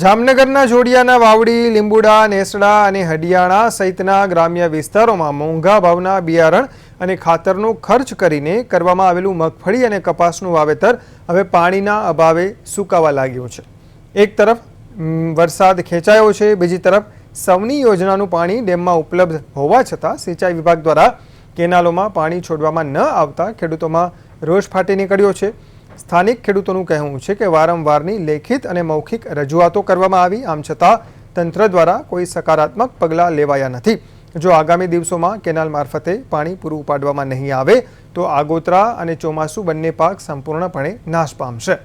જામનગરના જોડિયાના વાવડી, લીંબુડા, નેસડા અને હડિયાણા સહિતના ગ્રામ્ય વિસ્તારોમાં મોંઘા ભાવના બિયારણ અને ખાતરનો ખર્ચ કરીને કરવામાં આવેલું મગફળી અને કપાસનું વાવેતર હવે પાણીના અભાવે સુકાવા લાગ્યું છે। એક તરફ વરસાદ ખેંચાયો છે, બીજી તરફ સવની યોજનાનું પાણી ડેમમાં ઉપલબ્ધ હોવા છતાં સિંચાઈ વિભાગ દ્વારા કેનાલોમાં પાણી છોડવામાં ન આવતા ખેડૂતોમાં રોષ ફાટી નીકળ્યો છે। સ્થાનિક ખેડૂતોનું કહેવું છે કે વારંવારની લેખિત અને મૌખિક રજૂઆતો કરવામાં આવી, આમ છતાં તંત્ર દ્વારા કોઈ સકારાત્મક પગલાં લેવાયા નથી। જો આગામી દિવસોમાં કેનાલ મારફતે પાણી પૂરું પાડવામાં નહીં આવે તો આગોતરા અને ચોમાસું બંને પાક સંપૂર્ણપણે નાશ પામશે।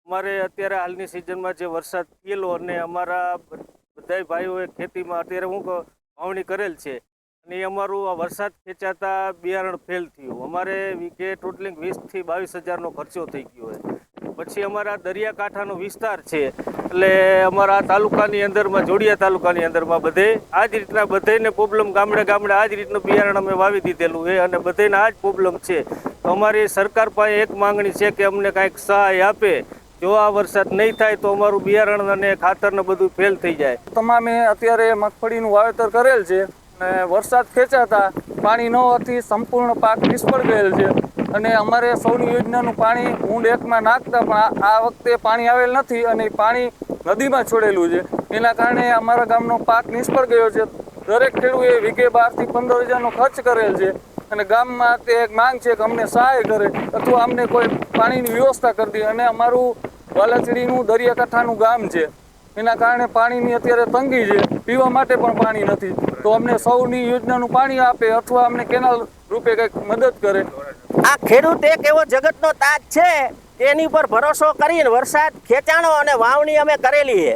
અમારે અત્યારે હાલની સિઝનમાં જે વરસાદ થયેલો અને અમારા બધા ભાઈઓએ ખેતીમાં અત્યારે વાવણી કરેલ છે અને અમારું આ વરસાદ ખેંચાતા બિયારણ ફેલ થયું। અમારે વીઘે ટોટલિંગ 20,000 થી 22,000નો ખર્ચો થઈ ગયો છે। પછી અમારા દરિયાકાંઠાનો વિસ્તાર છે એટલે અમારા તાલુકાની અંદરમાં, જોડિયા તાલુકાની અંદરમાં બધે આ જ રીતના બધાને પ્રોબ્લેમ, ગામડે ગામડે આ જ રીતનું બિયારણ અમે વાવી દીધેલું છે અને બધાને આ જ પ્રોબ્લેમ છે। તો અમારી સરકાર પાસે એક માંગણી છે કે અમને કાંઈક સહાય આપે। જો આ વરસાદ નહીં થાય તો અમારું બિયારણ અને ખાતર ને બધું ફેલ થઈ જાય। તમામે અત્યારે મગફળીનું વાવેતર કરેલ છે અને વરસાદ ખેંચાતા પાણી ન હોવાથી સંપૂર્ણ પાક નિષ્ફળ ગયેલ છે અને અમારે સૌની યોજનાનું પાણી ઊંડ એકમાં નાખતા પણ આ વખતે પાણી આવેલ નથી અને પાણી નદીમાં છોડેલું છે। એના કારણે અમારા ગામનો પાક નિષ્ફળ ગયો છે। દરેક ખેડૂતે વીઘે 12,000 થી 15,000નો ખર્ચ કરેલ છે અને ગામમાં તે એક માંગ છે કે અમને સહાય કરે અથવા અમને કોઈ પાણીની વ્યવસ્થા કરી દે। અને અમારું વાલાચડીનું દરિયાકાંઠાનું ગામ છે, એના કારણે પાણીની અત્યારે તંગી છે, પીવા માટે પણ પાણી નથી। તો અમને સૌની યોજનાનું પાણી આપે અથવા અમને કેનાલ રૂપે કંઈક મદદ કરે। આ ખેડૂત એક એવો જગતનો તાજ છે કે એની ઉપર ભરોસો કરીને વરસાદ ખેંચાણો અને વાવણી અમે કરેલી છે।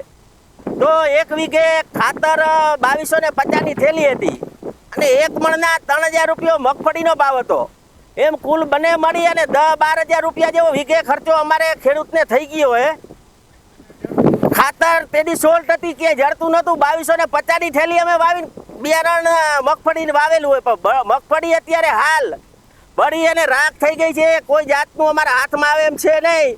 તો એક વીઘે ખાતર 2250ની થેલી હતી અને એક મણના 3,000 રૂપિયા મગફળીનો ભાવ હતો। એમ કુલ બને મળી અને 10-12,000 રૂપિયા જેવો વીઘે ખર્ચો અમારે ખેડૂતને થઈ ગયો હે। ખાતર તેની 16 હતી ક્યાંય જડતું નહોતું। 2250ની થેલી અમે વાવીને બિયારણ મગફળીને વાવેલું હોય, પણ મગફળી અત્યારે હાલ બળી અને રાખ થઈ ગઈ છે। કોઈ જાતનું અમારા હાથમાં આવે એમ છે નહીં।